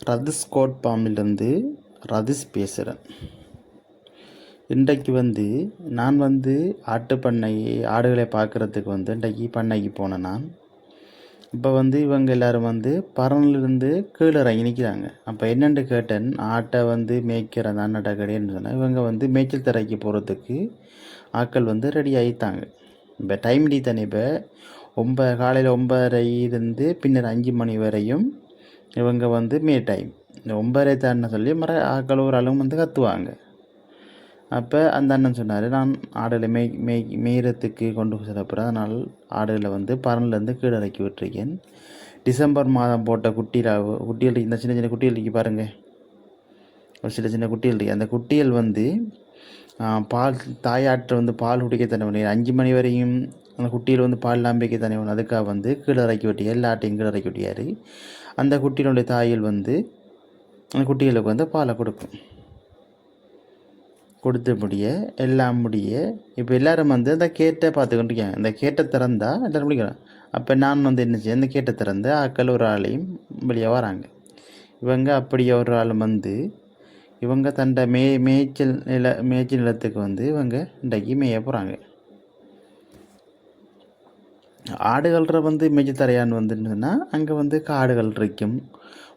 Rathi's code ஃபார்மிலிருந்து Rathi's பேசுகிறேன். இன்றைக்கு நான் ஆடுகளை பார்க்குறதுக்கு இன்றைக்கு பண்ணைக்கு போனேன். நான் இப்போ இவங்க எல்லோரும் பரனிலிருந்து கீழே இறங்கி நிற்கிறாங்க. அப்போ என்னென்று கேட்டேன், ஆட்டை மேய்க்கிற அந்த அண்ணாட்ட கிடையாதுன்னு சொன்னேன். இவங்க மேய்ச்சல் தரைக்கு போகிறதுக்கு ஆட்கள் ரெடி ஆகிட்டாங்க. இப்போ டைம் தானே, இப்போ காலையில் 9:30 பின்னர் 5 மணி வரையும் இவங்க மே டைம் 9:30 தான்னு சொல்லி ஆட்கள் ஒரு ஆளும் கத்துவாங்க. அப்போ அந்த அண்ணன் சொன்னார், நான் ஆடுகளை மேய்கிறதுக்கு கொண்டு செல்லப்படுறேன். அதனால் ஆடுகளை பரன்லேருந்து கீழே இறக்கி விட்டுருக்கேன். டிசம்பர் மாதம் போட்ட குட்டிகள் இந்த சின்ன சின்ன குட்டிகள் இருக்கு பாருங்கள், ஒரு சின்ன சின்ன குட்டிகள் இருக்குது. அந்த குட்டிகள் பால் தாயாற்று பால் குடிக்க தானே வேணும். 5 மணி வரையும் அந்த குட்டியில் பால் லாம்பிக்க தானே வேணும். அதுக்காக கீழே இறக்கி விட்டியா, எல்லா ஆட்டையும் கீழே இறக்கி விட்டியார். அந்த குட்டியினுடைய தாயில் அந்த குட்டிகளுக்கு பாலை கொடுத்தபடிய எல்லாம் முடிய இப்போ எல்லோரும் அந்த கேட்டை பார்த்துக்கிட்டு இருக்காங்க. இந்த கேட்டை திறந்தா எல்லோரும் முடிக்கலாம். அப்போ நான் என்ன செய்ய, இந்த கேட்டை திறந்து ஆக்கள் ஒரு ஆளையும் வெளியே வராங்க. இவங்க அப்படியே ஒரு ஆள் இவங்க தண்டை மேய்ச்சல் நிலத்துக்கு இவங்க இன்றைக்கு மேய போகிறாங்க. ஆடுகள மேய்ச்சல் தரையான்னு சொன்னால் அங்கே காடுகள் இருக்கும்,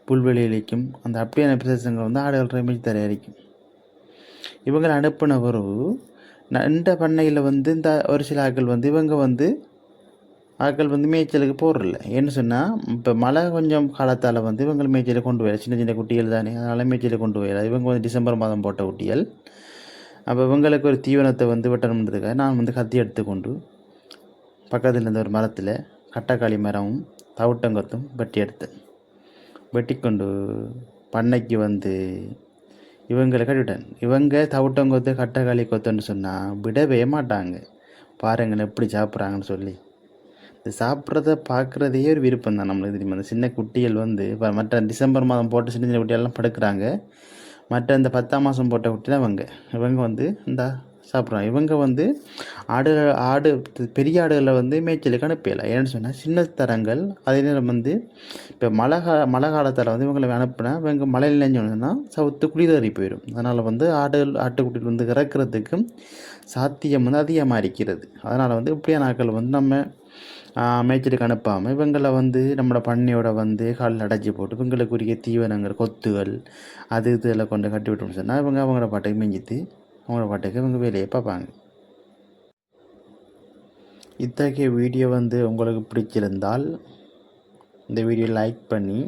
புல்வெளி இருக்கும். அந்த அப்படியான பிரதேசங்கள் ஆடுகள மேய்ச்சல் தரையாக இருக்கும். இவங்களை அனுப்பின பிறகு இந்த பண்ணையில் இந்த ஒரு சில ஆட்கள் இவங்க ஆட்கள் மேய்ச்சலுக்கு போடுறதில்ல. ஏன்னு சொன்னால் இப்போ மழை கொஞ்சம் காலத்தால் இவங்க மேய்ச்சலை கொண்டு போயிடல. சின்ன சின்ன குட்டிகள் தானே, அதனால் மேய்ச்சலை கொண்டு போயிடல. இவங்க டிசம்பர் மாதம் போட்ட குட்டிகள். அப்போ இவங்களுக்கு ஒரு தீவனத்தை வெட்டணுன்றதுக்காக நான் கத்தி எடுத்துக்கொண்டு பக்கத்தில் இருந்த ஒரு மரத்தில் கட்டக்காளி மரமும் தவிட்டங்கத்தும் வெட்டி கொண்டு பண்ணைக்கு இவங்களை கட்டிவிட்டேன். இவங்க தவிட்டங்கொத்து கட்டக்காளி கொத்துன்னு சொன்னால் விடவே மாட்டாங்க. பாருங்கள் எப்படி சாப்பிட்றாங்கன்னு சொல்லி. இந்த சாப்பிட்றத பார்க்குறதையே ஒரு விருப்பம் தான் நம்மளுக்கு தெரியுமா. அந்த சின்ன குட்டிகள் இப்போ மற்ற டிசம்பர் மாதம் போட்ட சின்ன சின்ன குட்டியெல்லாம் படுக்கிறாங்க. மற்ற இந்த 10ஆம் மாதம் போட்ட குட்டி தான் இவங்க இந்த சாப்பிட்றாங்க. இவங்க ஆடு பெரிய ஆடுகளை மேய்ச்சலுக்கு அனுப்பலை. ஏன்னு சொன்னால் சின்ன தரங்கள் அதே நேரம் இப்போ மழை காலத்தில் இவங்களை அனுப்புனா இவங்க மழையில் நினைஞ்சோன்னா சவுத்து குளிதறி போயிடும். அதனால் ஆட்டுக்குட்டியில் இறக்குறதுக்கும் சாத்தியம் அதிகமாக இருக்கிறது. அதனால் இப்படியான ஆட்கள் நம்ம மேய்ச்சலுக்கு அனுப்பாமல் இவங்களை நம்மளோட பண்ணையோட காலில் அடைச்சி போட்டு இவங்களுக்கு உரிய தீவனங்கள் கொத்துகள் அது இதெல்லாம் கொண்டு கட்டி விட்டோம்னு சொன்னால் இவங்க அவங்களோட பாட்டுக்கு மேய்ஞ்சிட்டு அவங்களோட பாட்டுக்கு இவங்க வேலையை பார்ப்பாங்க. இத்தகைய வீடியோ உங்களுக்கு பிடிச்சிருந்தால் இந்த வீடியோ லைக் பண்ணி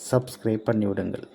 சப்ஸ்கிரைப் பண்ணி விடுங்கள்.